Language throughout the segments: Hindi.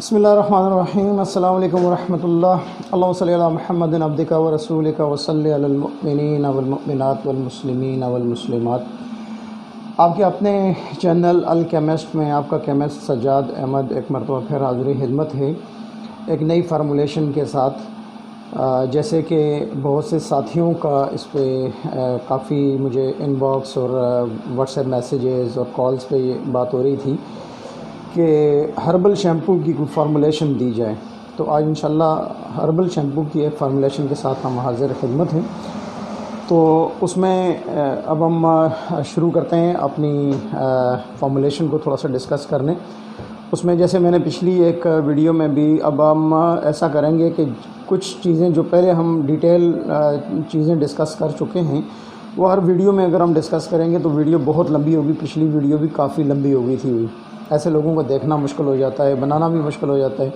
बिस्मिल्लाहिर्रहमानिर्रहीम। अस्सलामु अलैकुम वरहमतुल्लाह। अल्लाहुम्मा सल्लि अला मुहम्मदिन अब्दिका व रसूलिका व सल्लि अलल मुमिनीन वल मुमिनात वल मुस्लिमीन वल मुस्लिमात। आपके अपने चैनल अल केमिस्ट में आपका केमिस्ट सज्जाद अहमद एक मरतबा फिर हाज़िर खिदमत है एक नई फार्मूलेशन के साथ। जैसे कि बहुत से साथियों का इस पर काफ़ी मुझे इनबॉक्स और व्हाट्सएप मैसेजेस और कॉल्स पे ये बात हो रही थी कि हर्बल शैम्पू की कोई फार्मूलेशन दी जाए। तो आज इंशाल्लाह हर्बल शैम्पू की एक फार्मूलेशन के साथ हम हाज़िर खिदमत हैं। तो उसमें अब हम शुरू करते हैं अपनी फार्मूलेशन को थोड़ा सा डिस्कस करने। उसमें जैसे मैंने पिछली एक वीडियो में भी अब हम ऐसा करेंगे कि कुछ चीज़ें जो पहले हम डिटेल चीज़ें डिस्कस कर चुके हैं वो हर वीडियो में अगर हम डिस्कस करेंगे तो वीडियो बहुत लंबी होगी। पिछली वीडियो भी काफ़ी लंबी हो गई थी, ऐसे लोगों को देखना मुश्किल हो जाता है, बनाना भी मुश्किल हो जाता है।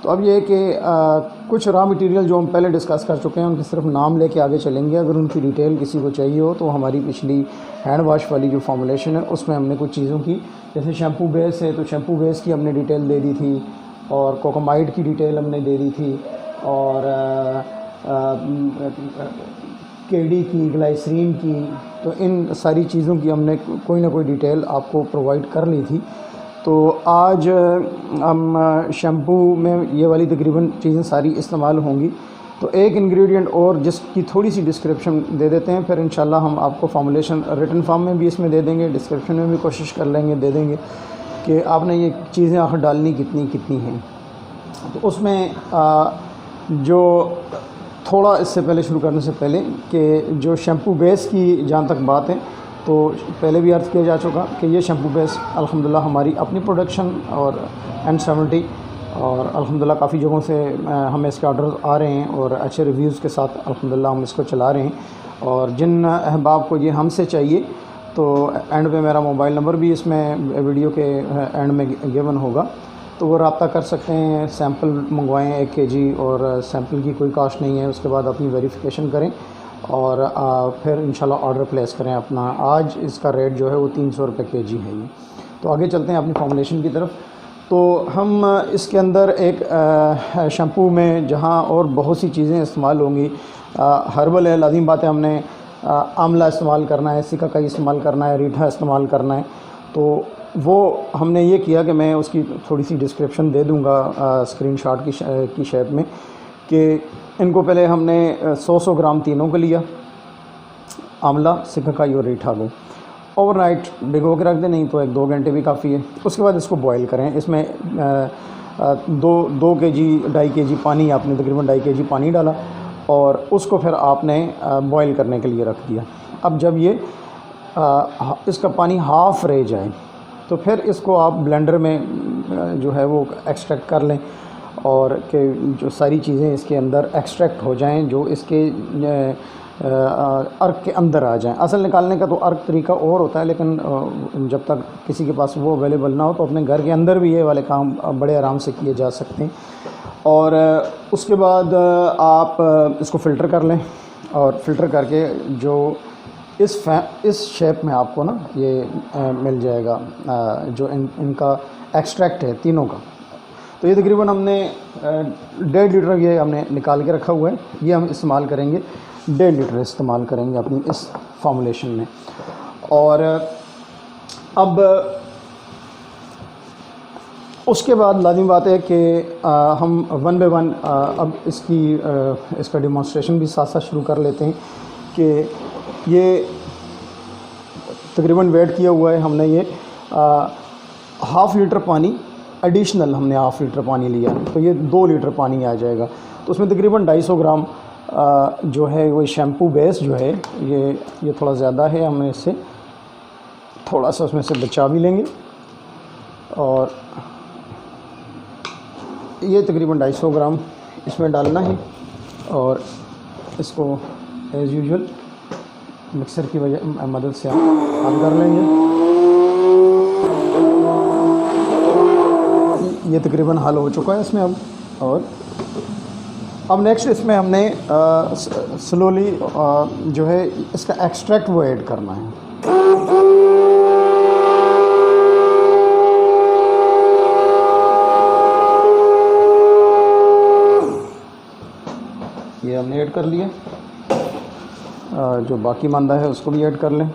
तो अब ये है कि कुछ रॉ मटेरियल जो हम पहले डिस्कस कर चुके हैं उनके सिर्फ नाम लेके आगे चलेंगे। अगर उनकी डिटेल किसी को चाहिए हो तो हमारी पिछली हैंड वॉश वाली जो फार्मूलेशन है उसमें हमने कुछ चीज़ों की, जैसे शैम्पू बेस है तो शैम्पू बेस की हमने डिटेल दे दी थी और कोकोमाइड की डिटेल हमने दे दी थी और केडी की, ग्लाइसरीन की। तो इन सारी चीज़ों की हमने कोई ना कोई डिटेल आपको प्रोवाइड कर ली थी। तो आज हम शैम्पू में ये वाली तकरीबन चीज़ें सारी इस्तेमाल होंगी। तो एक इंग्रेडिएंट और जिसकी थोड़ी सी डिस्क्रिप्शन दे देते हैं, फिर इंशाल्लाह हम आपको फार्मूलेशन रिटन फॉर्म में भी इसमें दे देंगे, डिस्क्रिप्शन में भी कोशिश कर लेंगे दे देंगे कि आपने ये चीज़ें आखिर डालनी कितनी कितनी हैं। तो उसमें जो थोड़ा इससे पहले शुरू करने से पहले कि जो शैम्पू बेस की जहाँ तक बात है तो पहले भी अर्ज़ किया जा चुका कि ये शैम्पू बेस अल्हम्दुलिल्लाह हमारी अपनी प्रोडक्शन और N70 और अल्हम्दुलिल्लाह काफ़ी जगहों से हमें इसके ऑर्डर आ रहे हैं और अच्छे रिव्यूज़ के साथ अल्हम्दुलिल्लाह हम इसको चला रहे हैं। और जिन अहबाब को ये हमसे चाहिए तो एंड पे मेरा मोबाइल नंबर भी इसमें वीडियो के एंड में गिवन होगा, तो वो रब्ता कर सकते हैं। सैम्पल मंगवाएँ 1 kg और सैम्पल की कोई कास्ट नहीं है, उसके बाद अपनी वेरिफिकेशन करें और फिर इंशाल्लाह ऑर्डर प्लेस करें अपना। आज इसका रेट जो है वो 300 रुपये kg है ये। तो आगे चलते हैं अपनी फार्मूलेशन की तरफ। तो हम इसके अंदर एक शैम्पू में जहां और बहुत सी चीज़ें इस्तेमाल होंगी, हर्बल है, लाजिम बात है, हमने आंवला इस्तेमाल करना है, सिकाकाई इस्तेमाल करना है, रीठा इस्तेमाल करना है। तो वो हमने ये किया कि मैं उसकी थोड़ी सी डिस्क्रिप्शन दे दूँगा स्क्रीनशॉट की शेप में कि इनको पहले हमने 100 ग्राम तीनों को लिया, आंवला, सिकाकाई और रीठा को ओवरनाइट भिगो के रख दें, नहीं तो 1-2 घंटे भी काफ़ी है। उसके बाद इसको बॉईल करें। इसमें 2 kg 2.5 kg पानी, आपने तकरीबन 2.5 kg पानी डाला और उसको फिर आपने बॉईल करने के लिए रख दिया। अब जब ये इसका पानी हाफ़ रह जाए तो फिर इसको आप ब्लेंडर में जो है वो एक्सट्रैक्ट कर लें और कि जो सारी चीज़ें इसके अंदर एक्सट्रैक्ट हो जाएं, जो इसके अर्क के अंदर आ जाएं। असल निकालने का तो अर्क तरीका और होता है, लेकिन जब तक किसी के पास वो अवेलेबल ना हो तो अपने घर के अंदर भी ये वाले काम बड़े आराम से किए जा सकते हैं। और उसके बाद आप इसको फ़िल्टर कर लें और फ़िल्टर करके जो इस शेप में आपको ना ये मिल जाएगा जो इनका एक्सट्रैक्ट है तीनों का। तो ये तकरीबन हमने 1.5 लीटर ये हमने निकाल के रखा हुआ है। ये हम इस्तेमाल करेंगे, 1.5 लीटर इस्तेमाल करेंगे अपनी इस फार्मूलेशन में। और अब उसके बाद लाजिम बात है कि हम 1 बाय 1 अब इसका डिमॉन्स्ट्रेशन भी साथ साथ शुरू कर लेते हैं कि ये तकरीबन वेट किया हुआ है हमने। ये 1/2 लीटर पानी एडिशनल हमने 1/2 लीटर पानी लिया, तो ये 2 लीटर पानी आ जाएगा। तो उसमें तकरीबन 250 ग्राम जो है वो शैम्पू बेस जो है ये थोड़ा ज़्यादा है, हमने इससे थोड़ा सा उसमें से बचा भी लेंगे। और ये तकरीबन 250 ग्राम इसमें डालना है और इसको एज़ यूजुअल मिक्सर की मदद से हम हल कर लेंगे। ये तकरीबन हल हो चुका है इसमें अब। और अब नेक्स्ट इसमें हमने स्लोली जो है इसका एक्सट्रैक्ट वो ऐड करना है। हमने ऐड कर लिया। जो बाकी मांदा है उसको भी ऐड कर लें।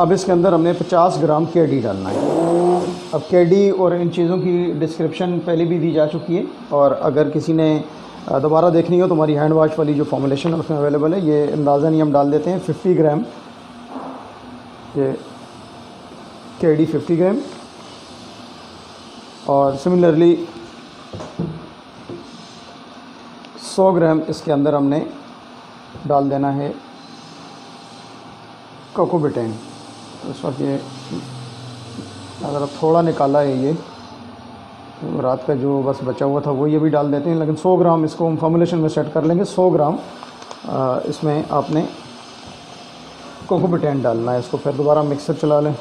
अब इसके अंदर हमने 50 ग्राम केडी डालना है। अब केडी और इन चीज़ों की डिस्क्रिप्शन पहले भी दी जा चुकी है, और अगर किसी ने दोबारा देखनी हो तो हमारी हैंड वाश वाली जो फॉर्मुलेशन है उसमें अवेलेबल है। ये अंदाज़न ही हम डाल देते हैं 50 ग्राम, ये केडी 50 ग्राम, और सिमिलरली 100 ग्राम इसके अंदर हमने डाल देना है कोकोबेटेन। इस वक्त ये अगर थोड़ा निकाला है, ये रात का जो बस बचा हुआ था वो ये भी डाल देते हैं, लेकिन 100 ग्राम इसको हम फॉर्मुलेशन में सेट कर लेंगे। 100 ग्राम इसमें आपने कोकोबेटेन डालना है। इसको फिर दोबारा मिक्सर चला लें।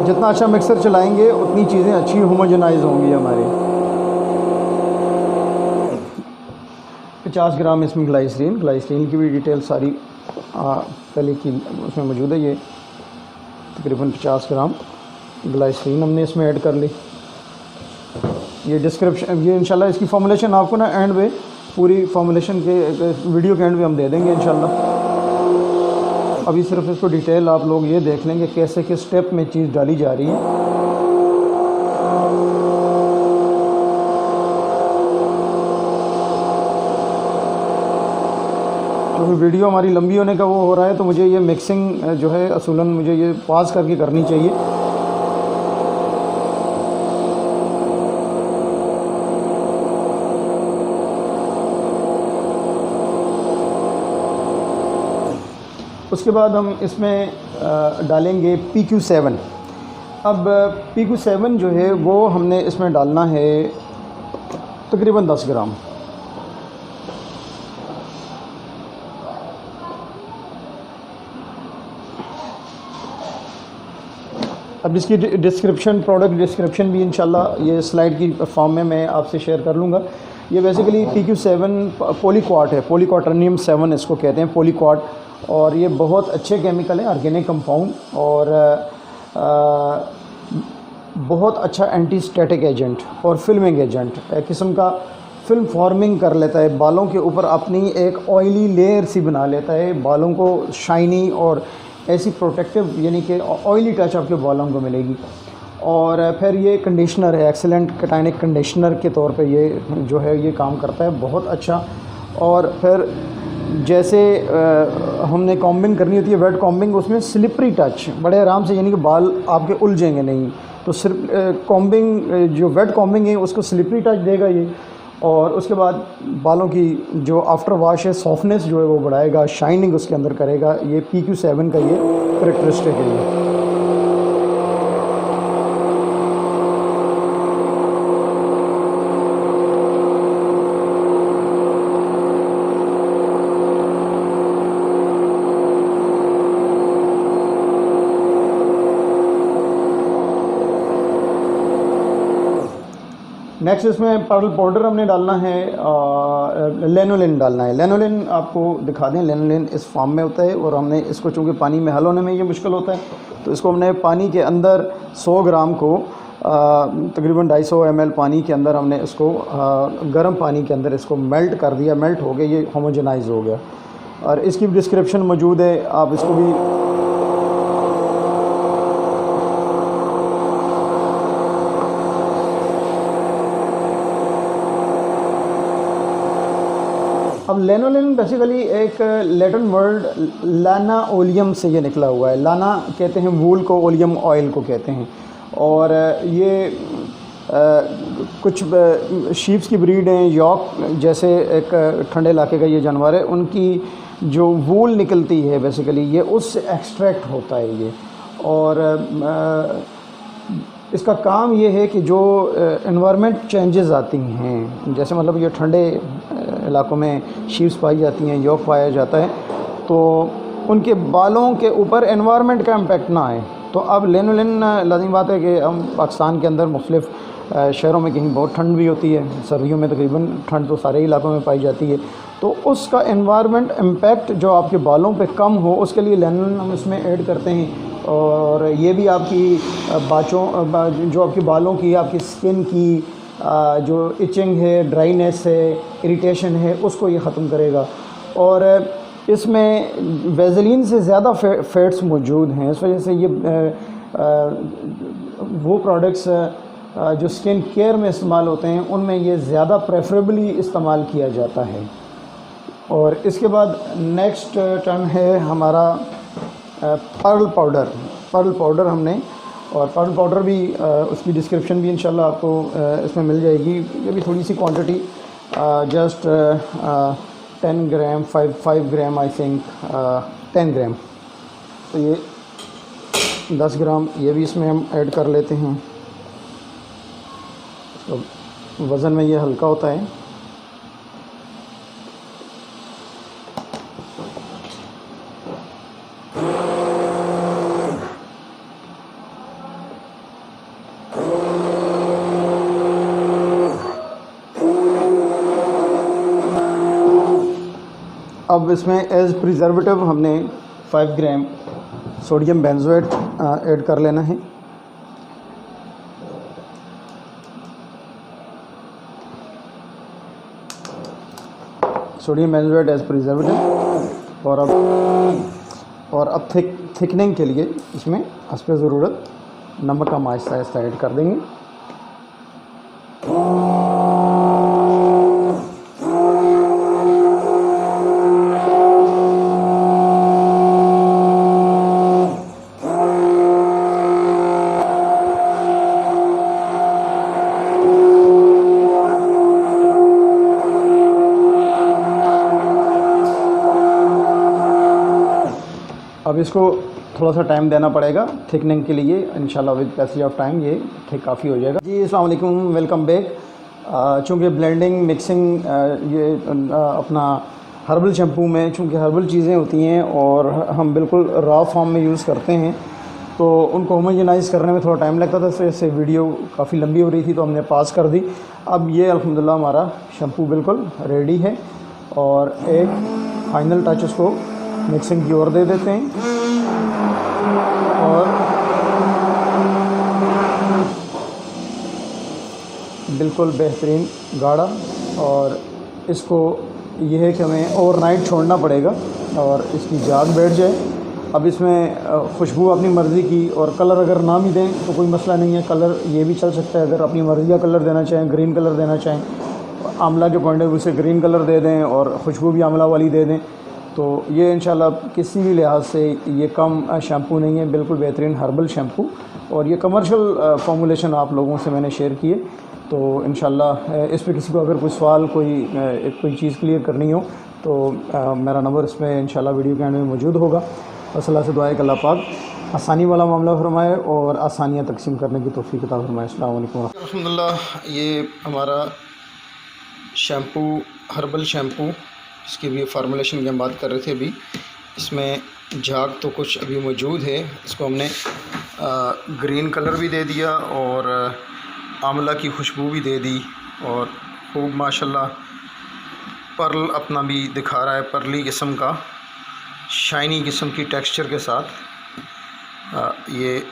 जितना अच्छा मिक्सर चलाएंगे उतनी चीज़ें अच्छी होमोजेनाइज होंगी हमारी। 50 ग्राम इसमें ग्लाइसरीन की भी डिटेल सारी पहले की उसमें मौजूद है। ये तकरीबन 50 ग्राम ग्लाइसरीन हमने इसमें ऐड कर ली। ये डिस्क्रिप्शन, ये इंशाल्लाह इसकी फॉर्मुलेशन आपको ना एंड पे, पूरी फॉर्मुलेशन के वीडियो के एंड पे हम दे देंगे इंशाल्लाह। अभी सिर्फ इसको डिटेल आप लोग ये देख लेंगे कैसे किस स्टेप में चीज़ डाली जा रही है। क्योंकि वीडियो हमारी लंबी होने का वो हो रहा है, तो मुझे ये मिक्सिंग जो है असूलन मुझे ये पॉज करके करनी चाहिए। उसके बाद हम इसमें डालेंगे PQ7। अब PQ7 जो है वो हमने इसमें डालना है तकरीबन 10 ग्राम। अब इसकी डिस्क्रिप्शन, प्रोडक्ट डिस्क्रिप्शन भी इंशाल्लाह ये स्लाइड की फॉर्म में मैं आपसे शेयर कर लूँगा। ये बेसिकली PQ7 पॉलीक्वाट है, पॉलीक्वाटर्नियम 7 इसको कहते हैं, पॉलीक्वाट। और ये बहुत अच्छे केमिकल है, ऑर्गेनिक कंपाउंड, और बहुत अच्छा एंटी स्टैटिक एजेंट और फिल्मिंग एजेंट, एक किस्म का फिल्म फॉर्मिंग कर लेता है, बालों के ऊपर अपनी एक ऑयली लेयर सी बना लेता है, बालों को शाइनी और ऐसी प्रोटेक्टिव, यानी कि ऑयली टच आपके बालों को मिलेगी। और फिर ये कंडीशनर है, एक्सीलेंट केटाइनिक कंडीशनर के तौर पे ये जो है ये काम करता है बहुत अच्छा। और फिर जैसे हमने कॉम्बिंग करनी होती है, वेट कॉम्बिंग, उसमें स्लिपरी टच बड़े आराम से, यानी कि बाल आपके उलझेंगे नहीं। तो सिर्फ कॉम्बिंग, जो वेट कॉम्बिंग है उसको स्लिपरी टच देगा ये, और उसके बाद बालों की जो आफ्टर वॉश है सॉफ्टनेस जो है वो बढ़ाएगा, शाइनिंग उसके अंदर करेगा। ये PQ7 का ये करेक्टरिस्टिक है ये। नेक्स्ट इसमें पर्ल पाउडर हमने डालना है, लेनोलिन डालना है। लेनोलिन आपको दिखा दें, लेनोलिन इस फॉर्म में होता है, और हमने इसको चूँकि पानी में हल होने में ये मुश्किल होता है, तो इसको हमने पानी के अंदर 100 ग्राम को तकरीबन 250 ml पानी के अंदर हमने इसको गर्म पानी के अंदर इसको मेल्ट कर दिया। मेल्ट हो गया, ये होमोजेनाइज हो गया, और इसकी भी डिस्क्रिप्शन मौजूद है, आप इसको भी अब लेनोलिन बेसिकली एक लैटिन वर्ड लाना ओलियम से ये निकला हुआ है। लाना कहते हैं वूल को, ओलियम ऑयल को कहते हैं। और ये कुछ शीप्स की ब्रीड हैं, यॉर्क जैसे एक ठंडे इलाके का ये जानवर है, उनकी जो वूल निकलती है बेसिकली ये उससे एक्सट्रैक्ट होता है ये। और इसका काम ये है कि जो एनवायरनमेंट चेंजेस आती हैं, जैसे मतलब ये ठंडे इलाकों में शीप्स पाई जाती हैं, यॉर्क पाया जाता है, तो उनके बालों के ऊपर एनवायरनमेंट का इम्पेक्ट ना आए। तो अब लेनोलिन लाज़मी बात है कि हम पाकिस्तान के अंदर मुख्तलिफ़ शहरों में कहीं बहुत ठंड भी होती है, सर्दियों में तकरीबन ठंड तो सारे इलाकों में पाई जाती है, तो उसका एनवायरनमेंट इम्पेक्ट जो आपके बालों पे कम हो उसके लिए लेनोलिन हम इसमें ऐड करते हैं। और ये भी आपकी जो आपके बालों की, आपकी स्किन की जो इचिंग है, ड्राइनेस है, इरिटेशन है, उसको ये ख़त्म करेगा। और इसमें वेज़लिन से ज़्यादा फैट्स मौजूद हैं, इस वजह से ये वो प्रोडक्ट्स जो स्किन केयर में इस्तेमाल होते हैं उनमें ये ज़्यादा प्रेफरेबली इस्तेमाल किया जाता है। और इसके बाद नेक्स्ट टर्न है हमारा पर्ल पाउडर। पर्ल पाउडर हमने, और पर्ल पाउडर भी उसकी डिस्क्रिप्शन भी इंशाल्लाह आपको इसमें मिल जाएगी। ये भी थोड़ी सी quantity, just 10 gram, 5 gram I think, 10 gram. तो ये 10 ग्राम ये भी इसमें हम ऐड कर लेते हैं। तो वज़न में ये हल्का होता है। अब इसमें एज प्रिजर्वेटिव हमने 5 ग्राम सोडियम बेंजोएट ऐड कर लेना है। Sodium benzoate as preservative. और अब थिकनिंग के लिए इसमें हस्ब ज़रूरत नमक का आहिस्ता आहिस्ता ऐड कर देंगे। अब इसको थोड़ा सा टाइम देना पड़ेगा थिकनिंग के लिए, इंशाल्लाह विद पैसेज ऑफ टाइम ये ठीक काफ़ी हो जाएगा। जी अस्सलाम वालेकुम, वेलकम बैक। चूँकि ब्लेंडिंग मिक्सिंग ये अपना हर्बल शैम्पू में चूँकि हर्बल चीज़ें होती हैं और हम बिल्कुल रॉ फॉर्म में यूज़ करते हैं, तो उनको होमोजेनाइज़ करने में थोड़ा टाइम लगता था, तो इससे वीडियो काफ़ी लंबी हो रही थी तो हमने पास कर दी। अब ये अल्हम्दुलिल्लाह हमारा शैम्पू बिल्कुल रेडी है। और एक फाइनल टच उसको मिक्सिंग की ओर दे देते हैं। और बिल्कुल बेहतरीन गाढ़ा, और इसको यह है कि हमें ओवरनाइट छोड़ना पड़ेगा और इसकी जाग बैठ जाए। अब इसमें खुशबू अपनी मर्ज़ी की, और कलर अगर ना भी दें तो कोई मसला नहीं है, कलर ये भी चल सकता है। अगर अपनी मर्ज़ी का कलर देना चाहें, ग्रीन कलर देना चाहें, आंवला के पॉइंट ऑफ व्यू से ग्रीन कलर दे दें और खुशबू भी आंवला वाली दे दें। तो ये इंशाल्लाह किसी भी लिहाज से ये कम शैम्पू नहीं है, बिल्कुल बेहतरीन हर्बल शैम्पू। और ये कमर्शियल फार्मूलेशन आप लोगों से मैंने शेयर किए। तो इंशाल्लाह इस पर किसी को अगर कोई सवाल, कोई चीज़ क्लियर करनी हो तो मेरा नंबर इसमें इंशाल्लाह वीडियो के एंड में मौजूद होगा। बस अल्लाह से दुआ है कि अल्लाह पाक आसानी वाला मामला फरमाए और आसानियाँ तकसीम करने की तौफीक अता फरमाए। अस्सलाम वालेकुम। अल्हम्दुलिल्लाह ये हमारा शैम्पू, हर्बल शैम्पू, इसकी भी फार्मूलेशन की हम बात कर रहे थे अभी। इसमें झाग तो कुछ अभी मौजूद है, इसको हमने ग्रीन कलर भी दे दिया और आंवला की खुशबू भी दे दी, और खूब माशाल्लाह पर्ल अपना भी दिखा रहा है, पर्ली किस्म का शाइनी किस्म की टेक्सचर के साथ ये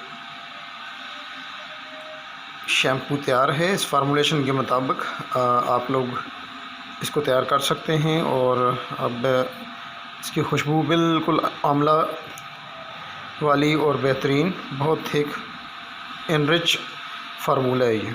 शैम्पू तैयार है। इस फार्मूलेशन के मुताबिक आप लोग इसको तैयार कर सकते हैं। और अब इसकी खुशबू बिल्कुल आंवला वाली और बेहतरीन, बहुत थिक एनरिच फार्मूला है ये।